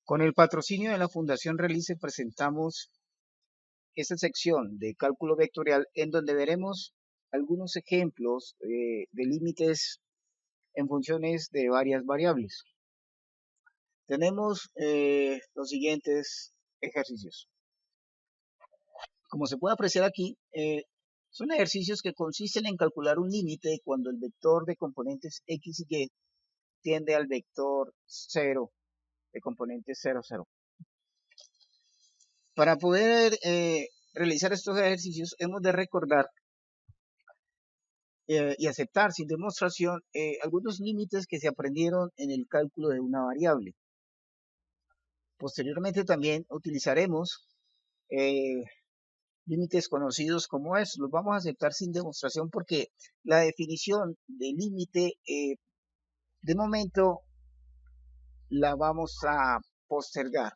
Con el patrocinio de la Fundación Realice presentamos esta sección de cálculo vectorial en donde veremos algunos ejemplos de límites en funciones de varias variables. Tenemos los siguientes ejercicios. Como se puede apreciar aquí, son ejercicios que consisten en calcular un límite cuando el vector de componentes x y y tiende al vector 0 de componentes 0, 0. Para poder realizar estos ejercicios hemos de recordar y aceptar sin demostración algunos límites que se aprendieron en el cálculo de una variable. Posteriormente también utilizaremos límites conocidos como estos. Los vamos a aceptar sin demostración porque la definición de límite de momento la vamos a postergar.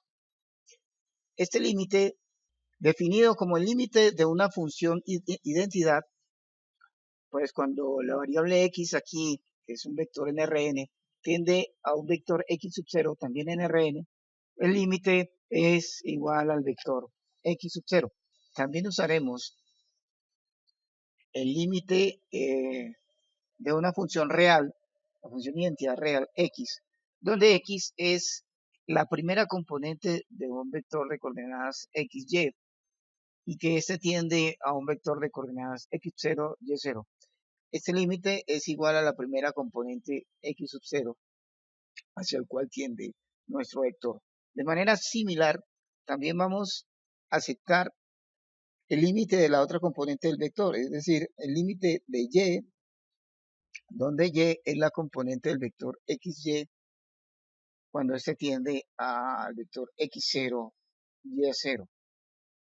Este límite, definido como el límite de una función identidad, pues cuando la variable x aquí, que es un vector en Rn, tiende a un vector x sub 0 también en Rn, el límite es igual al vector x sub 0. También usaremos el límite de una función real, la función identidad real x, donde x es la primera componente de un vector de coordenadas xy y que este tiende a un vector de coordenadas x0, y0. Este límite es igual a la primera componente x sub 0 hacia el cual tiende nuestro vector. De manera similar, también vamos a aceptar el límite de la otra componente del vector, es decir, el límite de y, donde y es la componente del vector xy cuando este tiende al vector x0, y0.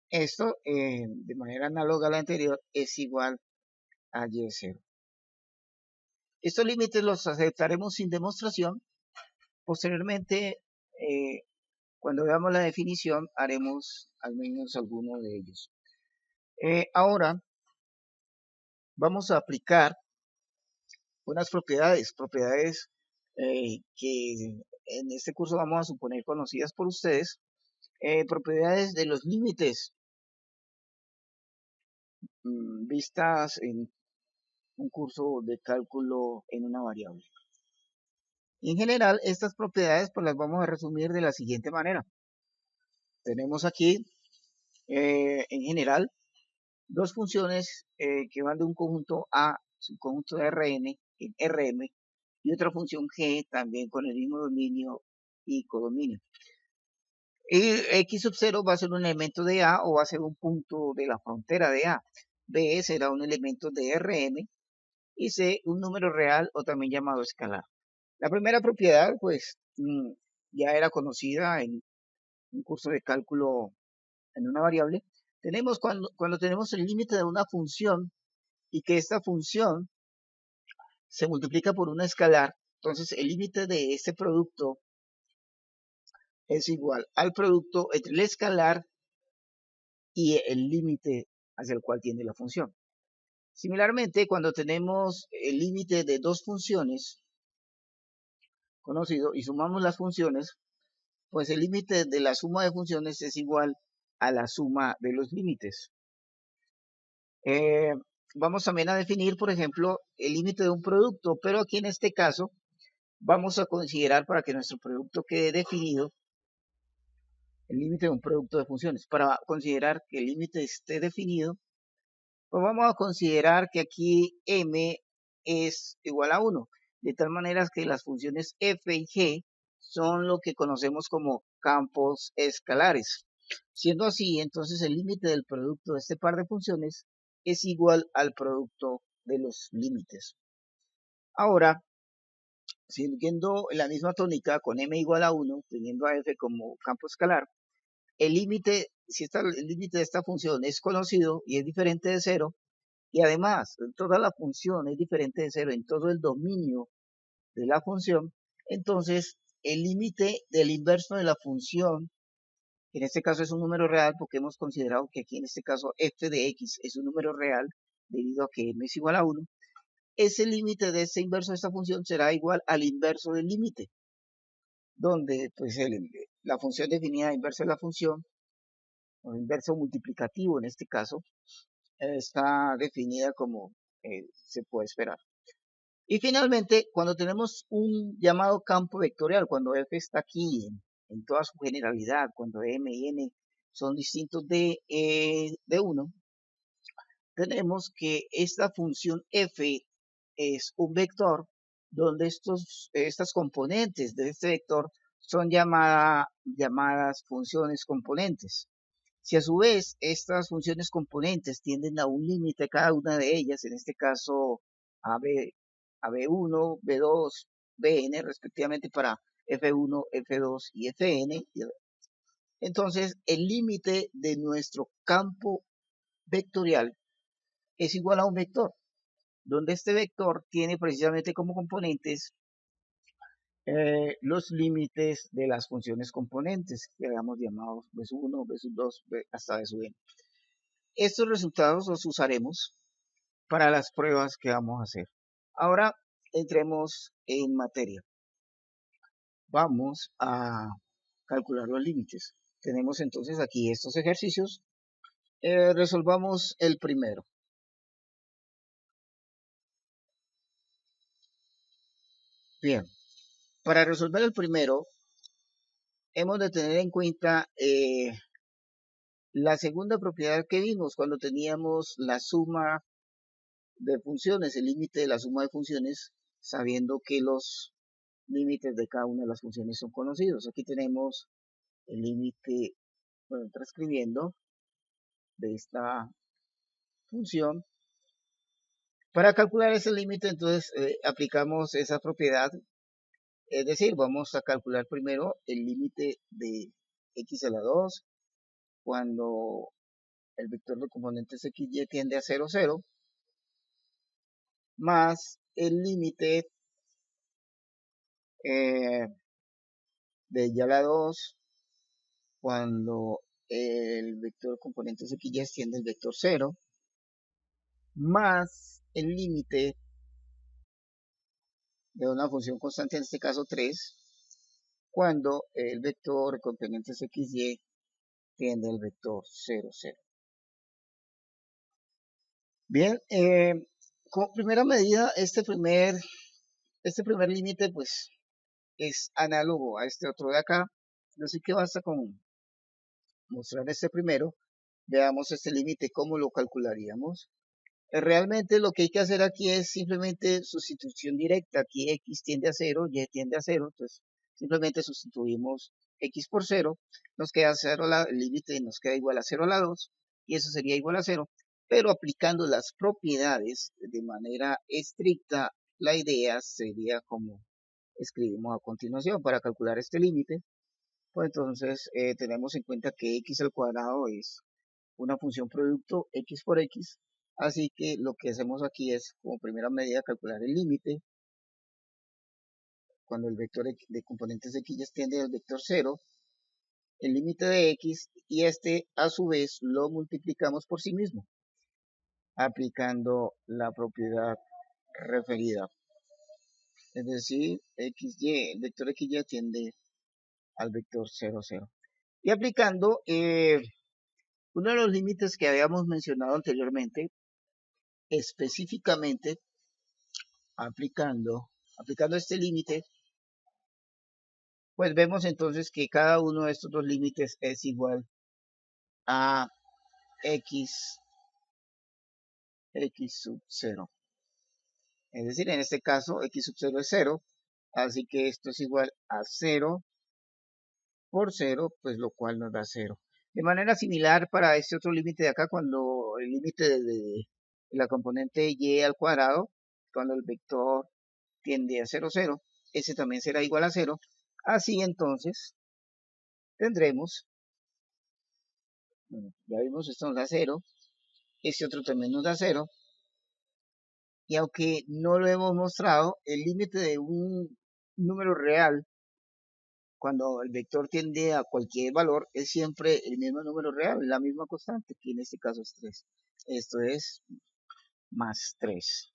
Esto, de manera análoga a la anterior, es igual a y0. Estos límites los aceptaremos sin demostración. Posteriormente, cuando veamos la definición, haremos al menos alguno de ellos. Ahora vamos a aplicar unas propiedades que en este curso vamos a suponer conocidas por ustedes, propiedades de los límites vistas en un curso de cálculo en una variable. En general, estas propiedades pues las vamos a resumir de la siguiente manera. Tenemos aquí, en general, dos funciones que van de un conjunto A, subconjunto de Rn, en Rm, y otra función G también con el mismo dominio y codominio. X sub 0 va a ser un elemento de A o va a ser un punto de la frontera de A. B será un elemento de Rm y C un número real o también llamado escalar. La primera propiedad pues ya era conocida en un curso de cálculo en una variable. Tenemos cuando tenemos el límite de una función y que esta función se multiplica por una escalar, entonces el límite de este producto es igual al producto entre el escalar y el límite hacia el cual tiende la función. Similarmente, cuando tenemos el límite de dos funciones conocido y sumamos las funciones, pues el límite de la suma de funciones es igual a la suma de los límites. Vamos también a definir, por ejemplo, el límite de un producto, pero aquí en este caso vamos a considerar, para que nuestro producto quede definido, el límite de un producto de funciones. Para considerar que el límite esté definido, pues vamos a considerar que aquí m es igual a 1, de tal manera que las funciones f y g son lo que conocemos como campos escalares. Siendo así, entonces el límite del producto de este par de funciones es igual al producto de los límites. Ahora, siguiendo la misma tónica con m igual a 1, teniendo a f como campo escalar, el límite, el límite de esta función es conocido y es diferente de 0, y además toda la función es diferente de 0 en todo el dominio de la función, entonces el límite del inverso de la función, que en este caso es un número real porque hemos considerado que aquí en este caso f de x es un número real debido a que m es igual a 1, ese límite de este inverso de esta función será igual al inverso del límite, donde pues la función definida inversa de la función, o inverso multiplicativo en este caso, está definida como se puede esperar. Y finalmente, cuando tenemos un llamado campo vectorial, cuando f está aquí en toda su generalidad, cuando m y n son distintos de 1, tenemos que esta función f es un vector donde estas componentes de este vector son llamadas funciones componentes. Si a su vez estas funciones componentes tienden a un límite cada una de ellas, en este caso a B1, B2, Bn respectivamente para F1, F2 y Fn, entonces el límite de nuestro campo vectorial es igual a un vector, donde este vector tiene precisamente como componentes los límites de las funciones componentes, que habíamos llamado B1, B2, hasta Bn. Estos resultados los usaremos para las pruebas que vamos a hacer. Ahora entremos en materia. Vamos a calcular los límites. Tenemos entonces aquí estos ejercicios. Resolvamos el primero. Bien, para resolver el primero, hemos de tener en cuenta la segunda propiedad que vimos cuando teníamos la suma de funciones, el límite de la suma de funciones, sabiendo que los límites de cada una de las funciones son conocidos. Aquí tenemos el límite, bueno, transcribiendo de esta función. Para calcular ese límite, entonces aplicamos esa propiedad, es decir, vamos a calcular primero el límite de x a la 2 cuando el vector de componentes xy tiende a 0, 0, más el límite de y a la 2 cuando el vector de componentes xy tiende al vector 0, más el límite de una función constante, en este caso 3, cuando el vector de componentes xy tiende al vector 0, 0. Bien, como primera medida, este primer límite pues es análogo a este otro de acá, así que basta con mostrar este primero. Veamos este límite, cómo lo calcularíamos. Realmente lo que hay que hacer aquí es simplemente sustitución directa. Aquí x tiende a 0, y tiende a 0, entonces simplemente sustituimos x por 0, nos queda 0, el límite nos queda igual a 0 a la 2, y eso sería igual a 0, pero aplicando las propiedades de manera estricta, la idea sería como escribimos a continuación para calcular este límite. Pues entonces tenemos en cuenta que x al cuadrado es una función producto x por x, así que lo que hacemos aquí es, como primera medida, calcular el límite cuando el vector de componentes xy tiende al vector 0, el límite de x, y este a su vez lo multiplicamos por sí mismo, aplicando la propiedad referida. Es decir, xy, el vector xy tiende al vector 0, 0. Y aplicando uno de los límites que habíamos mencionado anteriormente, específicamente aplicando este límite, pues vemos entonces que cada uno de estos dos límites es igual a x sub 0. Es decir, en este caso x sub 0 es 0, así que esto es igual a 0 por 0, pues lo cual nos da 0. De manera similar para este otro límite de acá, cuando el límite de la componente y al cuadrado, cuando el vector tiende a 0, 0, ese también será igual a 0. Así entonces tendremos, bueno, ya vimos, esto nos da 0, este otro también nos da 0, y aunque no lo hemos mostrado, el límite de un número real, cuando el vector tiende a cualquier valor, es siempre el mismo número real, la misma constante, que en este caso es 3. Esto es más 3.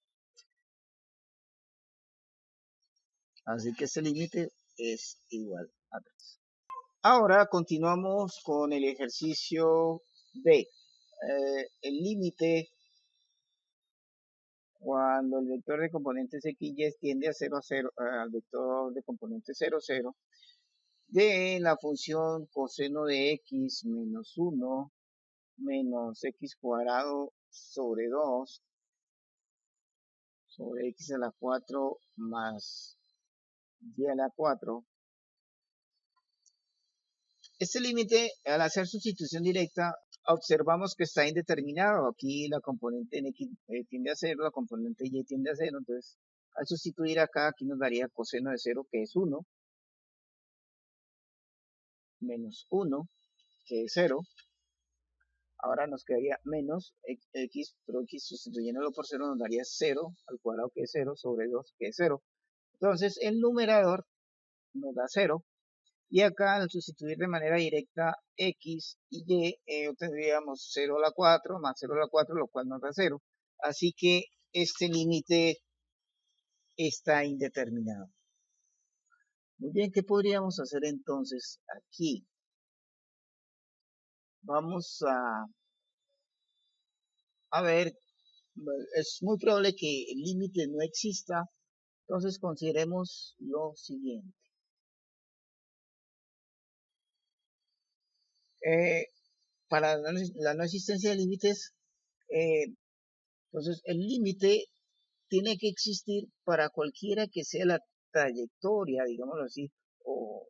Así que este límite es igual a 3. Ahora continuamos con el ejercicio B. El límite cuando el vector de componentes x, y tiende a 0, 0, al vector de componentes 0, 0, de la función coseno de x menos 1 menos x cuadrado sobre 2 sobre x a la 4 más y a la 4. Este límite, al hacer sustitución directa, observamos que está indeterminado. Aquí la componente en x tiende a 0, la componente y tiende a 0. Entonces, al sustituir acá, aquí nos daría coseno de 0, que es 1, menos 1, que es 0. Ahora nos quedaría menos x, pero x sustituyéndolo por 0 nos daría 0 al cuadrado, que es 0, sobre 2, que es 0. Entonces, el numerador nos da 0. Y acá, al sustituir de manera directa x y y, obtendríamos 0 a la 4 más 0 a la 4, lo cual nos da 0. Así que este límite está indeterminado. Muy bien, ¿qué podríamos hacer entonces aquí? Vamos a ver, es muy probable que el límite no exista, entonces consideremos lo siguiente. Para la no existencia de límites, entonces el límite tiene que existir para cualquiera que sea la trayectoria, digámoslo así, o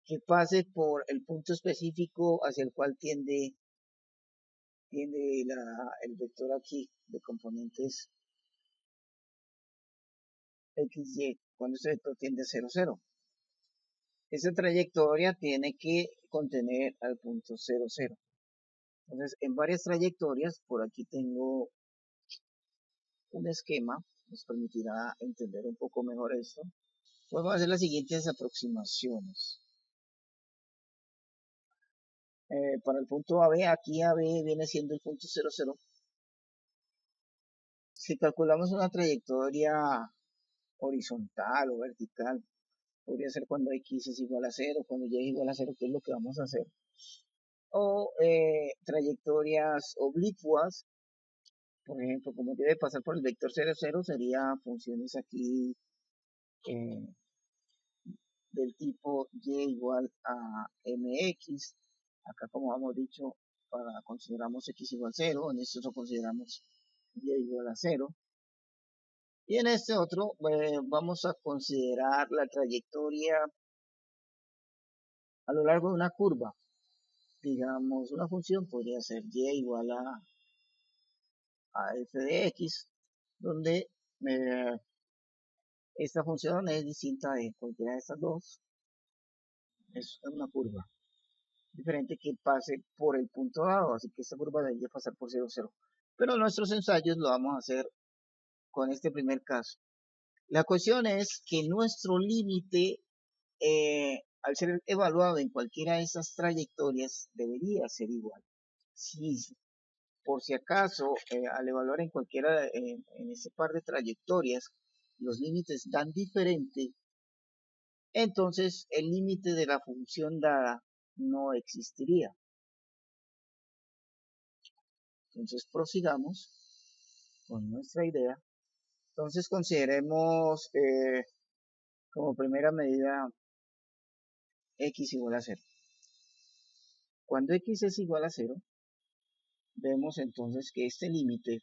que pase por el punto específico hacia el cual tiende el vector aquí de componentes x, y, cuando ese vector tiende a 0, 0. Esa trayectoria tiene que contener al punto 0, 0. Entonces, en varias trayectorias, por aquí tengo un esquema, nos permitirá entender un poco mejor esto. Podemos hacer las siguientes aproximaciones. Para el punto AB, aquí AB viene siendo el punto 0, 0. Si calculamos una trayectoria horizontal o vertical, podría ser cuando x es igual a 0, cuando y es igual a 0, que es lo que vamos a hacer. O trayectorias oblicuas, por ejemplo, como debe pasar por el vector 0, 0, sería funciones aquí del tipo y igual a mx. Acá, como hemos dicho, consideramos x igual a 0, en esto lo consideramos y igual a 0. Y en este otro vamos a considerar la trayectoria a lo largo de una curva. Digamos, una función podría ser y igual a f de x, donde esta función es distinta de cualquiera de estas dos. Es una curva diferente que pase por el punto dado, así que esta curva debería pasar por 0, 0. Pero nuestros ensayos lo vamos a hacer con este primer caso. La cuestión es que nuestro límite, al ser evaluado en cualquiera de esas trayectorias, debería ser igual. Si por si acaso, al evaluar en cualquiera, en ese par de trayectorias, los límites dan diferente, entonces el límite de la función dada no existiría. Entonces prosigamos con nuestra idea. Entonces consideremos como primera medida x igual a 0. Cuando x es igual a 0, vemos entonces que este límite,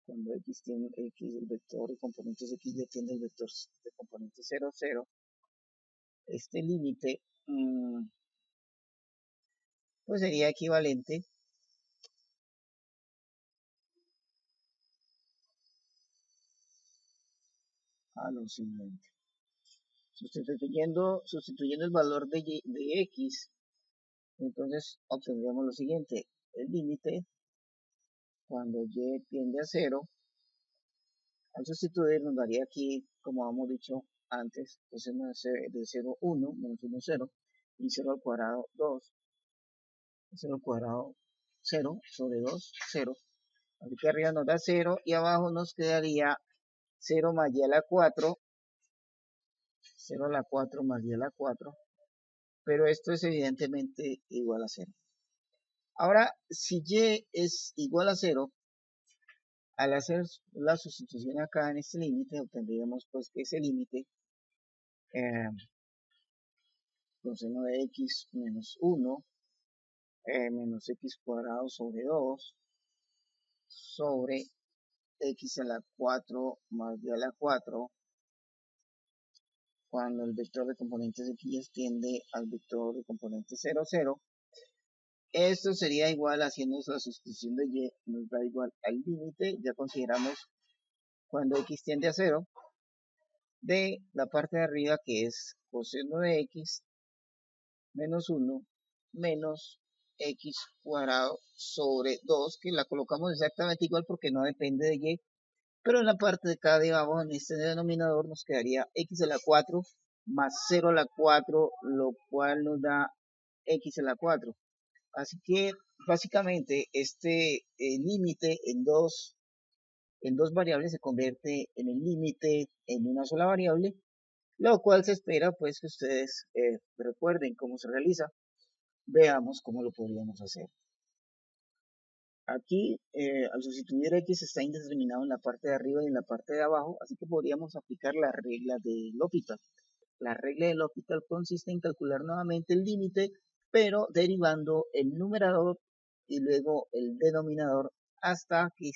cuando x tiene x, el vector de componentes x ya tiene el vector de componentes 0, 0, este límite pues sería equivalente a lo siguiente. Sustituyendo el valor de x, entonces obtendríamos lo siguiente. El límite, cuando y tiende a 0, al sustituir nos daría aquí, como hemos dicho antes, coseno de 0, 1, menos 1, 0, y 0 al cuadrado, 2, 0 al cuadrado, 0, sobre 2, 0. Así que arriba nos da 0 y abajo nos quedaría 0 más y a la 4 0 a la 4 más y a la 4, pero esto es evidentemente igual a 0. Ahora, si y es igual a 0, al hacer la sustitución acá en este límite, obtendríamos pues que ese límite eh, coseno de x menos 1 menos x cuadrado sobre 2 sobre x a la 4 más y a la 4 cuando el vector de componentes x tiende al vector de componentes 0, 0. Esto sería igual, haciendo la sustitución de y, nos da igual al límite, ya consideramos cuando x tiende a 0, de la parte de arriba que es coseno de x menos 1 menos x cuadrado sobre 2, que la colocamos exactamente igual porque no depende de y, pero en la parte de acá de abajo, en este denominador, nos quedaría x a la 4 más 0 a la 4, lo cual nos da x a la 4. Así que básicamente este límite en dos variables se convierte en el límite en una sola variable, lo cual se espera pues que ustedes recuerden cómo se realiza. Veamos cómo lo podríamos hacer. Aquí, al sustituir x está indeterminado en la parte de arriba y en la parte de abajo, así que podríamos aplicar la regla de L'Hopital. La regla de L'Hopital consiste en calcular nuevamente el límite, pero derivando el numerador y luego el denominador hasta que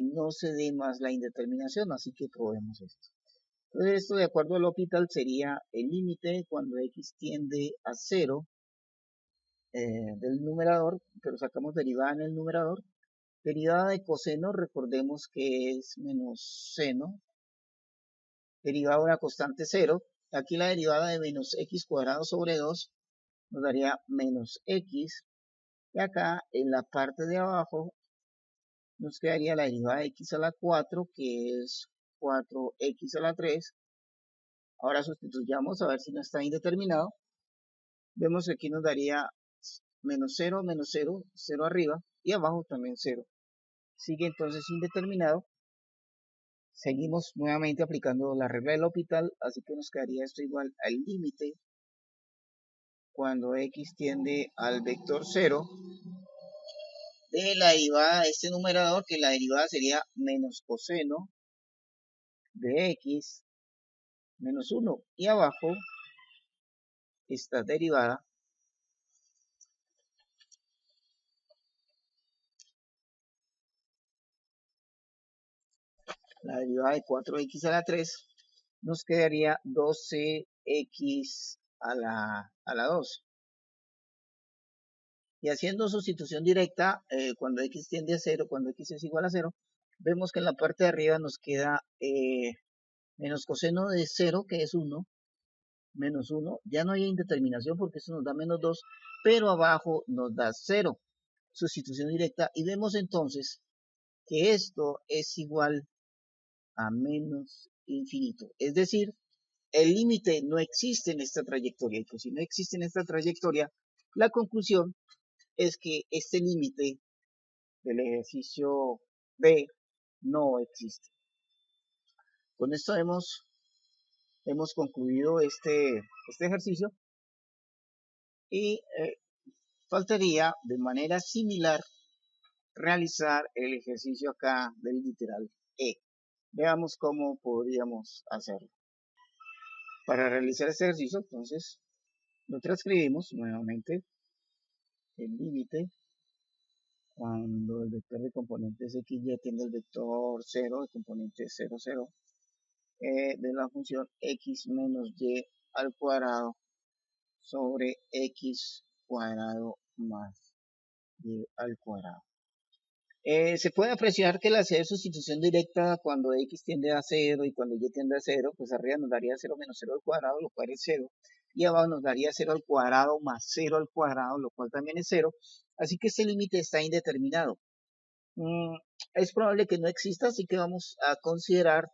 no se dé más la indeterminación, así que probemos esto. Entonces esto, de acuerdo al L'Hopital, sería el límite cuando x tiende a 0 del numerador, pero sacamos derivada en el numerador. Derivada de coseno, recordemos que es menos seno, derivada de una constante 0. Aquí la derivada de menos x cuadrado sobre 2 nos daría menos x. Y acá en la parte de abajo nos quedaría la derivada de x a la 4, que es 4x a la 3. Ahora sustituyamos a ver si no está indeterminado. Vemos que aquí nos daría menos 0, 0 arriba y abajo también 0. Sigue entonces indeterminado. Seguimos nuevamente aplicando la regla del L'Hopital, así que nos quedaría esto igual al límite cuando x tiende al vector 0 de la derivada de este numerador, que la derivada sería menos coseno de x menos 1. Y abajo esta derivada la derivada de 4x a la 3, nos quedaría 12x a la 2. Y haciendo sustitución directa, cuando x tiende a 0, cuando x es igual a 0, vemos que en la parte de arriba nos queda menos coseno de 0, que es 1, menos 1. Ya no hay indeterminación porque eso nos da menos 2, pero abajo nos da 0. Sustitución directa, y vemos entonces que esto es igual a menos infinito. Es decir, el límite no existe en esta trayectoria. Y pues si no existe en esta trayectoria, la conclusión es que este límite del ejercicio B no existe. Con esto hemos concluido este ejercicio y faltaría de manera similar realizar el ejercicio acá del literal E. Veamos cómo podríamos hacerlo. Para realizar este ejercicio, entonces, lo transcribimos nuevamente. El límite cuando el vector de componentes x ya tiende al vector 0 de componentes 0, 0 de la función x menos y al cuadrado sobre x cuadrado más y al cuadrado. Se puede apreciar que al hacer sustitución directa cuando x tiende a 0 y cuando y tiende a 0, pues arriba nos daría 0 menos 0 al cuadrado, lo cual es 0, y abajo nos daría 0 al cuadrado más 0 al cuadrado, lo cual también es 0, así que este límite está indeterminado. Es probable que no exista, así que vamos a considerar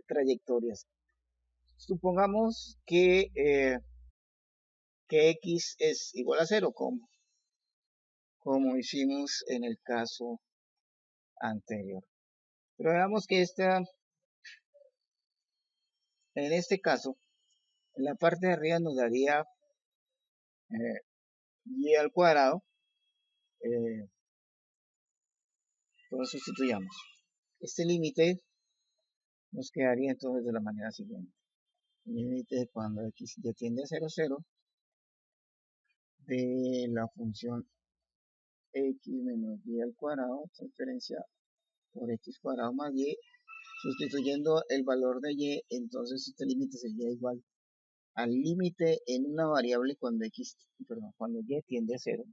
trayectorias. Supongamos que x es igual a 0, como hicimos en el caso anterior. Pero veamos que En este caso, en la parte de arriba nos daría y al cuadrado, lo sustituyamos. Este límite nos quedaría entonces de la manera siguiente. Límite cuando x ya tiende a 0, 0 de la función x menos y al cuadrado, transferencia por x cuadrado más y, sustituyendo el valor de y, entonces este límite sería igual al límite en una variable cuando cuando y tiende a 0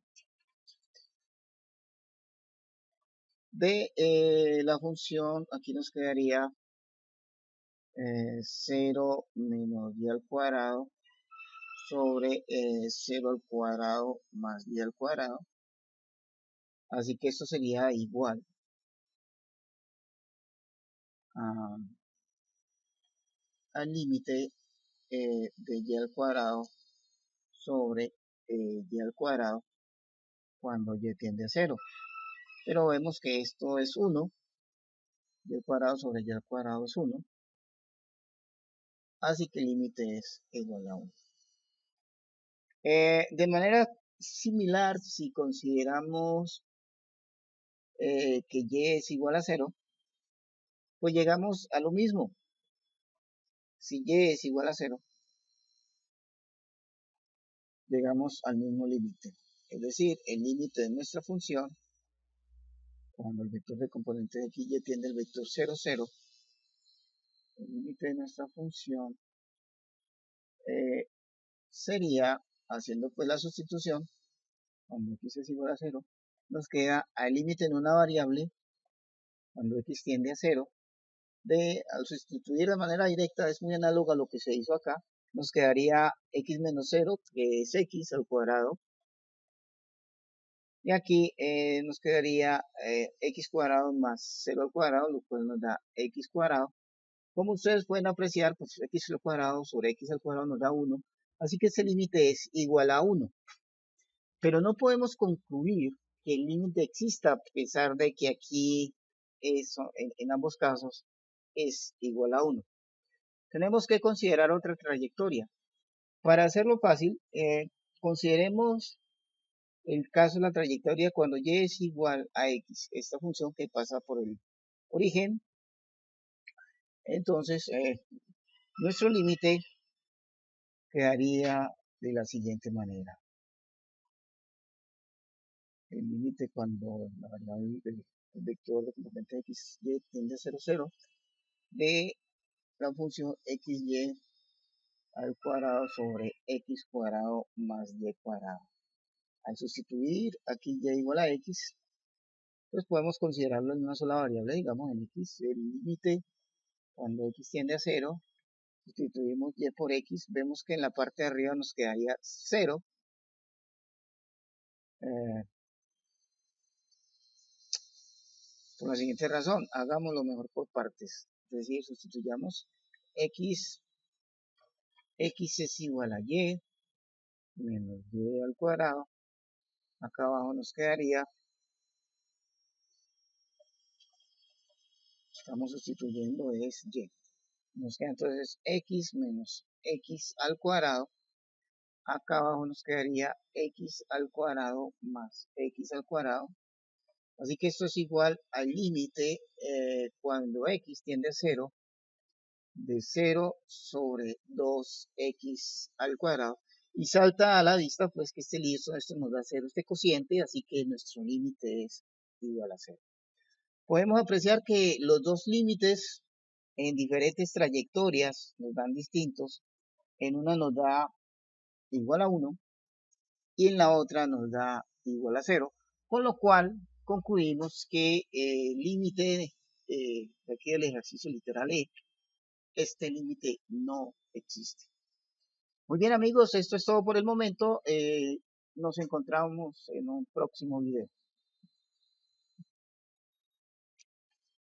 de la función. Aquí nos quedaría 0 menos y al cuadrado sobre 0 al cuadrado más y al cuadrado. Así que esto sería igual al límite de y al cuadrado sobre y al cuadrado cuando y tiende a 0. Pero vemos que esto es 1, y al cuadrado sobre y al cuadrado es 1. Así que el límite es igual a 1. De manera similar, si consideramos que y es igual a 0, pues llegamos a lo mismo. Si y es igual a 0, llegamos al mismo límite. Es decir, el límite de nuestra función, cuando el vector de componente de x y tiende al vector 0, 0, el límite de nuestra función sería, haciendo pues la sustitución, cuando x es igual a 0, nos queda al límite en una variable, cuando x tiende a 0, al sustituir de manera directa, es muy análogo a lo que se hizo acá, nos quedaría x menos 0, que es x al cuadrado, y aquí nos quedaría x cuadrado más 0 al cuadrado, lo cual nos da x cuadrado. Como ustedes pueden apreciar, pues x al cuadrado sobre x al cuadrado nos da 1, así que este límite es igual a 1. Pero no podemos concluir que el límite exista a pesar de que aquí eso, en ambos casos es igual a 1. Tenemos que considerar otra trayectoria. Para hacerlo fácil, consideremos el caso de la trayectoria cuando y es igual a x, esta función que pasa por el origen. Entonces, nuestro límite quedaría de la siguiente manera. El límite cuando la variable del vector de componente x y tiende a 0, 0 de la función xy al cuadrado sobre x cuadrado más y cuadrado. Al sustituir aquí y igual a x, pues podemos considerarlo en una sola variable, digamos en x, el límite cuando x tiende a 0, sustituimos y por x, vemos que en la parte de arriba nos quedaría 0. Por la siguiente razón, hagámoslo mejor por partes, es decir, sustituyamos x es igual a y menos y al cuadrado. Acá abajo nos quedaría, estamos sustituyendo es y. Nos queda entonces x menos x al cuadrado. Acá abajo nos quedaría x al cuadrado más x al cuadrado. Así que esto es igual al límite cuando x tiende a 0 de 0 sobre 2x al cuadrado. Y salta a la vista pues que esto nos da 0 este cociente, así que nuestro límite es igual a 0. Podemos apreciar que los dos límites en diferentes trayectorias nos dan distintos. En una nos da igual a 1 y en la otra nos da igual a 0, con lo cual concluimos que el límite de aquí del ejercicio literal E, este límite no existe. Muy bien amigos, esto es todo por el momento. Nos encontramos en un próximo video.